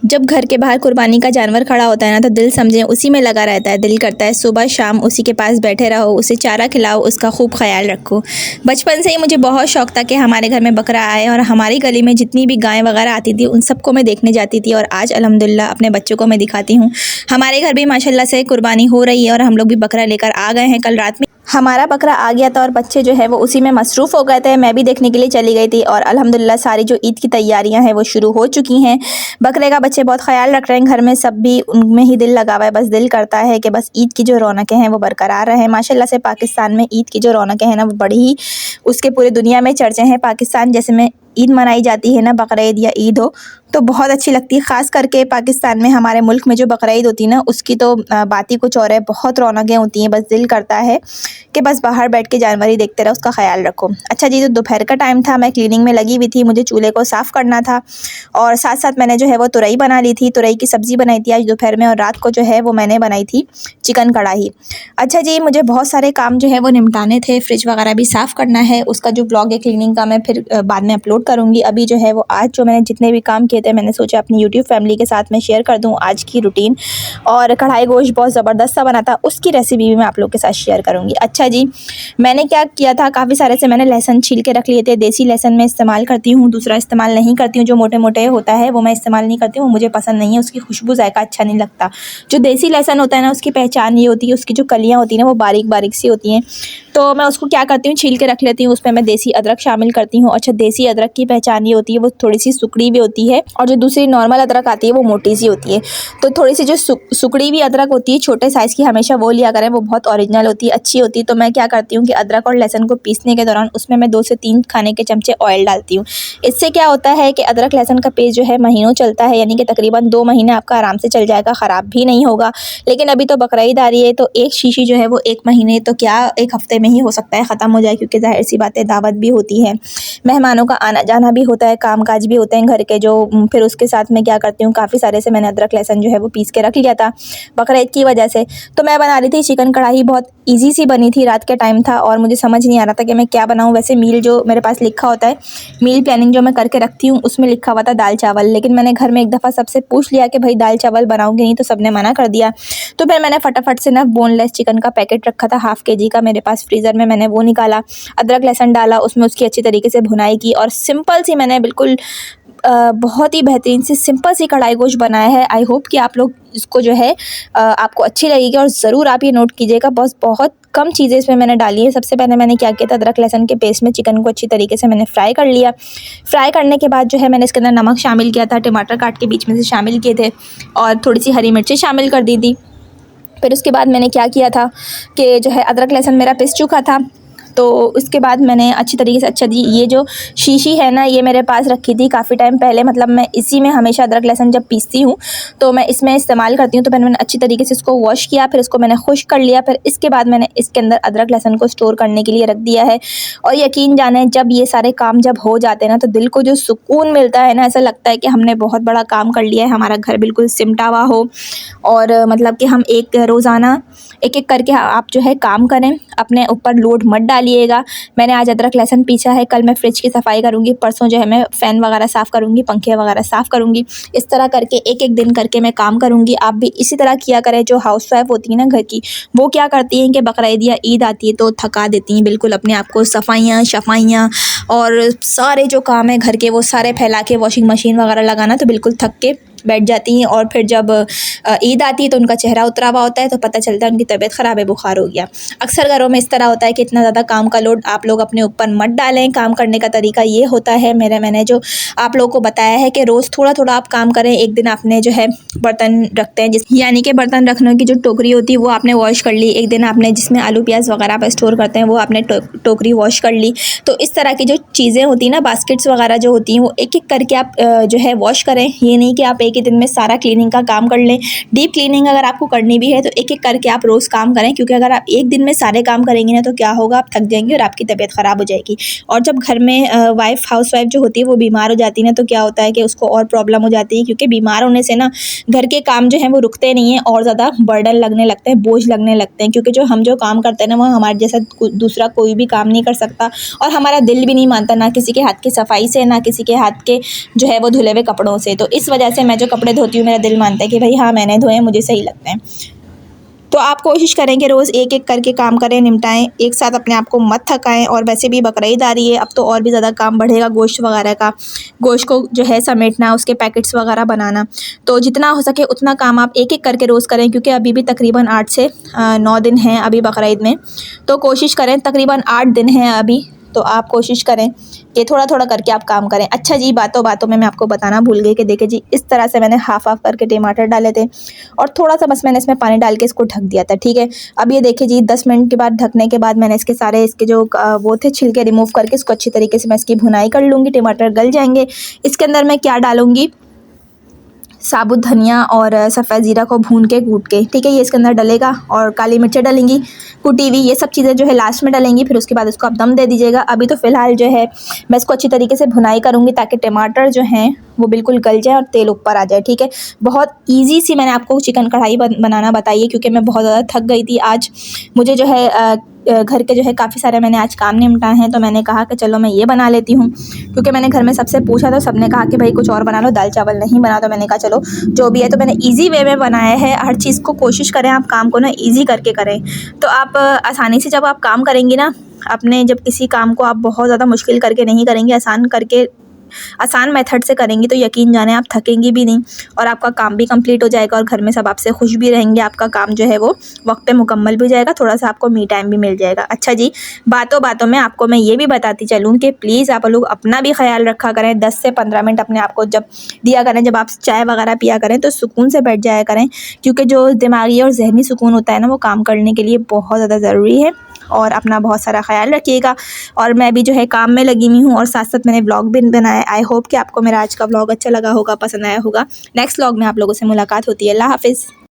जब घर के बाहर कुर्बानी का जानवर खड़ा होता है ना, तो दिल समझें उसी में लगा रहता है। दिल करता है सुबह शाम उसी के पास बैठे रहो, उसे चारा खिलाओ, उसका खूब ख्याल रखो। बचपन से ही मुझे बहुत शौक था कि हमारे घर में बकरा आए, और हमारी गली में जितनी भी गायें वगैरह आती थी उन सबको मैं देखने जाती थी। और आज अल्हम्दुलिल्लाह अपने बच्चों को मैं दिखाती हूँ। हमारे घर भी माशाल्लाह से कुर्बानी हो रही है, और हम लोग भी बकरा लेकर आ गए हैं। कल रात में हमारा बकरा आ गया था और बच्चे जो है वो उसी में मसरूफ़ हो गए थे। मैं भी देखने के लिए चली गई थी, और अल्हम्दुलिल्लाह सारी जो ईद की तैयारियां हैं वो शुरू हो चुकी हैं। बकरे का बच्चे बहुत ख्याल रख रहे हैं, घर में सब भी उनमें ही दिल लगा हुआ है। बस दिल करता है कि बस ईद की जो रौनकें हैं वो बरकरार रहें। माशाल्लाह से पाकिस्तान में ईद की जो रौनकें हैं ना, वो बड़ी ही उसके पूरे दुनिया में चर्चे हैं। पाकिस्तान जैसे में ईद मनाई जाती है ना, बकरा ईद या ईद हो, तो बहुत अच्छी लगती है। ख़ास करके पाकिस्तान में, हमारे मुल्क में जो बकरा ईद होती है ना, उसकी तो बात ही कुछ और है। बहुत रौनकें होती हैं। बस दिल करता है कि बस बाहर बैठ के जानवर ही देखते रहो, उसका ख्याल रखो। अच्छा जी, तो दोपहर का टाइम था, मैं क्लीनिंग में लगी हुई थी। मुझे चूल्हे को साफ़ करना था, और साथ साथ मैंने जो है वो तुरई बना ली थी। तुरई की सब्ज़ी बनाई थी आज दोपहर में, और रात को जो है वो मैंने बनाई थी चिकन कढ़ाई। अच्छा जी, मुझे बहुत सारे काम जो है वो निपटाने थे। फ्रिज वगैरह भी साफ़ करना है। उसका जो ब्लॉग है क्लीनिंग का, मैं फिर बाद में अपलोड करूँगी। अभी जो है वो आज जो मैंने जितने भी काम किए थे, मैंने सोचा अपनी यूट्यूब फैमिली के साथ मैं शेयर कर दूँ आज की रूटीन। और कढ़ाई गोश्त बहुत ज़बरदस्त सा बना था, उसकी रेसिपी भी मैं आप लोग के साथ शेयर करूँगी। अच्छा जी, मैंने क्या किया था, काफ़ी सारे से मैंने लहसुन छील के रख लिए थे। देसी लहसुन मैं इस्तेमाल करती हूँ, दूसरा इस्तेमाल नहीं करती हूँ। जो मोटे मोटे होता है वो मैं इस्तेमाल नहीं करती हूँ, मुझे पसंद नहीं है, उसकी खुशबू जायका अच्छा नहीं लगता। जो देसी लहसुन होता है ना, उसकी पहचान ये होती है, उसकी जो कलियाँ होती हैं ना वो बारीक बारीक सी होती हैं। तो मैं उसको क्या करती हूँ, छील के रख लेती हूँ। उसमें मैं देसी अदरक शामिल करती हूँ। अच्छा, देसी अदरक की पहचान ये होती है, वो थोड़ी सी सुकड़ी भी होती है, और जो दूसरी नॉर्मल अदरक आती है वो मोटी सी होती है। तो थोड़ी सी जो सुकड़ी भी अदरक होती है, छोटे साइज़ की, हमेशा वो लिया करें, वो बहुत ओरिजिनल होती है, अच्छी होती है। तो मैं क्या करती हूँ कि अदरक और लहसुन को पीसने के दौरान उसमें मैं 2 से 3 खाने के चमचे ऑयल डालती हूँ। इससे क्या होता है कि अदरक लहसुन का पेस्ट जो है महीनों चलता है, यानी कि तकरीबन 2 महीने आपका आराम से चल जाएगा, ख़राब भी नहीं होगा। लेकिन अभी तो बकरा ईद आ रही है, तो एक शीशी जो है वो 1 महीने तो क्या 1 हफ़्ते में ही हो सकता है ख़त्म हो जाए, क्योंकि ज़ाहिर सी बात है दावत भी होती है, मेहमानों का आना जाना भी होता है, काम काज भी होते हैं घर के जो। फिर उसके साथ में क्या करती हूँ, काफ़ी सारे से मैंने अदरक लहसुन जो है वो पीस के रख लिया था बकरा ईद की वजह से। तो मैं बना रही थी चिकन कढ़ाई, बहुत ईजी सी बनी थी। रात के टाइम था और मुझे समझ नहीं आ रहा था कि मैं क्या बनाऊँ। वैसे मील जो मेरे पास लिखा होता है, मील प्लानिंग जो मैं करके रखती हूँ, उसमें लिखा हुआ था दाल चावल। लेकिन मैंने घर में एक दफ़ा सबसे पूछ लिया कि भाई दाल चावल बनाऊँगी नहीं, तो सबने मना कर दिया। तो फिर मैंने फटाफट से ना बोनलेस चिकन का पैकेट रखा था ½ kg का मेरे पास फ्रीज़र में, मैंने वो निकाला, अदरक लहसुन डाला, उसमें उसकी अच्छी तरीके से भुनाई की, और सिंपल सी मैंने बिल्कुल बहुत ही बेहतरीन सी सिंपल सी कढ़ाई गोश्त बनाया है। आई होप कि आप लोग इसको जो है आपको अच्छी लगेगी, और ज़रूर आप ये नोट कीजिएगा। बस बहुत कम चीज़ें इसमें मैंने डाली है। सबसे पहले मैंने क्या किया था, अदरक लहसुन के पेस्ट में चिकन को अच्छी तरीके से मैंने फ्राई कर लिया। फ्राई करने के बाद जो है मैंने इसके अंदर नमक शामिल किया था, टमाटर काट के बीच में से शामिल किए थे, और थोड़ी सी हरी मिर्ची शामिल कर दी थी। फिर उसके बाद मैंने क्या किया था कि जो है अदरक लहसुन मेरा पिस चुका था, तो उसके बाद मैंने अच्छी तरीके से, अच्छा जी, ये जो शीशी है ना, ये मेरे पास रखी थी काफ़ी टाइम पहले, मतलब मैं इसी में हमेशा अदरक लहसुन जब पीसती हूँ तो मैं इसमें इस्तेमाल करती हूँ। तो मैंने अच्छी तरीके से इसको वॉश किया, फिर इसको मैंने खुश्क कर लिया। फिर इसके बाद मैंने इसके अंदर अदरक लहसुन को स्टोर करने के लिए रख दिया है। और यकीन जाने, जब ये सारे काम जब हो जाते हैं ना, तो दिल को जो सुकून मिलता है ना, ऐसा लगता है कि हमने बहुत बड़ा काम कर लिया है, हमारा घर बिल्कुल सिमटा हुआ हो, और मतलब कि हम एक रोज़ाना एक एक करके आप जो है काम करें, अपने ऊपर लोड मत डालिएगा। मैंने आज अदरक लहसुन पीसा है, कल मैं फ्रिज की सफाई करूँगी, परसों जो है मैं फ़ैन वगैरह साफ़ करूँगी, पंखे वगैरह साफ़ करूँगी। इस तरह करके एक एक दिन करके मैं काम करूँगी। आप भी इसी तरह किया करें। जो हाउसवाइफ होती है ना घर की, वो क्या करती हैं कि बकरा ईद या ईद आती है तो थका देती हैं बिल्कुल अपने आप को, सफाइयाँ शफाइयाँ और सारे जो काम है घर के, वो सारे फैला के वॉशिंग मशीन वगैरह लगाना, तो बिल्कुल थक के बैठ जाती हैं। और फिर जब ईद आती है तो उनका चेहरा उतरा हुआ होता है, तो पता चलता है उनकी तबीयत ख़राब है, बुखार हो गया। अक्सर घरों में इस तरह होता है कि इतना ज़्यादा काम का लोड आप लोग अपने ऊपर मत डालें। काम करने का तरीका ये होता है, मैंने जो आप लोगों को बताया है कि रोज़ थोड़ा थोड़ा आप काम करें। एक दिन आपने जो है बर्तन रखते हैं, यानी कि बर्तन रखने की जो टोकरी होती है वो आपने वॉश कर ली। एक दिन आपने जिसमें आलू प्याज वगैरह आप स्टोर करते हैं वो आपने टोकरी वॉश कर ली। तो इस तरह की जो चीज़ें होती हैं ना, बास्केट्स वगैरह जो होती हैं, वो एक एक करके आप जो है वॉश करें। ये नहीं कि आप एक ही दिन में सारा क्लीनिंग का काम कर लें। डीप क्लीनिंग अगर आपको करनी भी है तो एक एक करके आप रोज़ काम करें, क्योंकि अगर आप एक दिन में सारे काम करेंगे ना, तो क्या होगा, आप थक जाएंगे और आपकी तबीयत ख़राब हो जाएगी। और जब घर में हाउस वाइफ जो होती है वो बीमार हो जाती है ना, तो क्या होता है कि उसको और प्रॉब्लम हो जाती है, क्योंकि बीमार होने से ना घर के काम जो हैं वो रुकते नहीं हैं, और ज़्यादा बर्डन लगने लगते हैं, बोझ लगने लगते हैं। क्योंकि हम जो काम करते हैं ना, वो हमारे जैसा दूसरा कोई भी काम नहीं कर सकता, और हमारा दिल भी नहीं मानता, ना किसी के हाथ की सफाई से, ना किसी के हाथ के जो है वो धुले हुए कपड़ों से। तो इस वजह से मैं मैं जो कपड़े धोती हूँ मेरा दिल मानता है कि भाई हाँ मैंने धोए, मुझे सही लगते हैं। तो आप कोशिश करें कि रोज़ एक एक करके काम करें, निपटाएं, एक साथ अपने आप को मत थकाएं। और वैसे भी बकरीद आ रही है, अब तो और भी ज़्यादा काम बढ़ेगा गोश्त वगैरह का। गोश्त को जो है समेटना, उसके पैकेट्स वगैरह बनाना, तो जितना हो सके उतना काम आप एक एक करके रोज़ करें, क्योंकि अभी भी तकरीबन 8 से 9 दिन हैं अभी बकरीद में। तो कोशिश करें, तकरीबन 8 दिन हैं अभी, तो आप कोशिश करें कि थोड़ा थोड़ा करके आप काम करें। अच्छा जी, बातों बातों में मैं आपको बताना भूल गई कि देखिए जी, इस तरह से मैंने हाफ़ करके टमाटर डाले थे और थोड़ा सा बस मैंने इसमें पानी डाल के इसको ढक दिया था, ठीक है। अब ये देखिए जी, 10 मिनट के बाद ढकने के बाद मैंने इसके सारे इसके जो वो थे छिलके रिमूव करके इसको अच्छी तरीके से मैं इसकी भुनाई कर लूँगी। टमाटर गल जाएंगे। इसके अंदर मैं क्या डालूँगी, साबुत धनिया और सफ़ेद ज़ीरा को भून के कूट के, ठीक है, ये इसके अंदर डलेगा। और काली मिर्चें डलेंगी कुटी हुई, ये सब चीज़ें जो है लास्ट में डलेंगी। फिर उसके बाद इसको आप दम दे दीजिएगा। अभी तो फ़िलहाल जो है मैं इसको अच्छी तरीके से भुनाई करूँगी ताकि टमाटर जो हैं वो बिल्कुल गल जाए और तेल ऊपर आ जाए, ठीक है। बहुत ईज़ी सी मैंने आपको चिकन कढ़ाई बनाना बताई है, क्योंकि मैं बहुत ज़्यादा थक गई थी आज। मुझे जो है घर के जो है काफ़ी सारे मैंने आज काम निपटाए हैं, तो मैंने कहा कि चलो मैं ये बना लेती हूँ। क्योंकि मैंने घर में सबसे पूछा तो सबने कहा कि भाई कुछ और बना लो, दाल चावल नहीं बना। तो मैंने कहा चलो जो भी है, तो मैंने इजी वे में बनाया है। हर चीज़ को कोशिश करें आप काम को ना इजी करके करें, तो आप आसानी से जब आप काम करेंगी ना, अपने जब किसी काम को आप बहुत ज़्यादा मुश्किल करके नहीं करेंगी, आसान मेथड से करेंगी, तो यकीन जाने आप थकेंगी भी नहीं और आपका काम भी कंप्लीट हो जाएगा और घर में सब आपसे खुश भी रहेंगे। आपका काम जो है वो वक्त पे मुकम्मल भी हो जाएगा, थोड़ा सा आपको मी टाइम भी मिल जाएगा। अच्छा जी, बातों बातों में आपको मैं ये भी बताती चलूँ कि प्लीज़ आप लोग अपना भी ख्याल रखा करें। 10 से 15 मिनट अपने आप को जब दिया करें, जब आप चाय वगैरह पिया करें तो सुकून से बैठ जाया करें, क्योंकि जो दिमागी और जहनी सुकून होता है ना, वो काम करने के लिए बहुत ज़्यादा ज़रूरी है। और अपना बहुत सारा ख्याल रखिएगा। और मैं भी जो है काम में लगी हुई हूँ और साथ साथ मैंने व्लॉग भी बनाया। आई होप कि आपको मेरा आज का व्लॉग अच्छा लगा होगा, पसंद आया होगा। नेक्स्ट व्लॉग में आप लोगों से मुलाकात होती है। अल्लाह हाफ़िज़।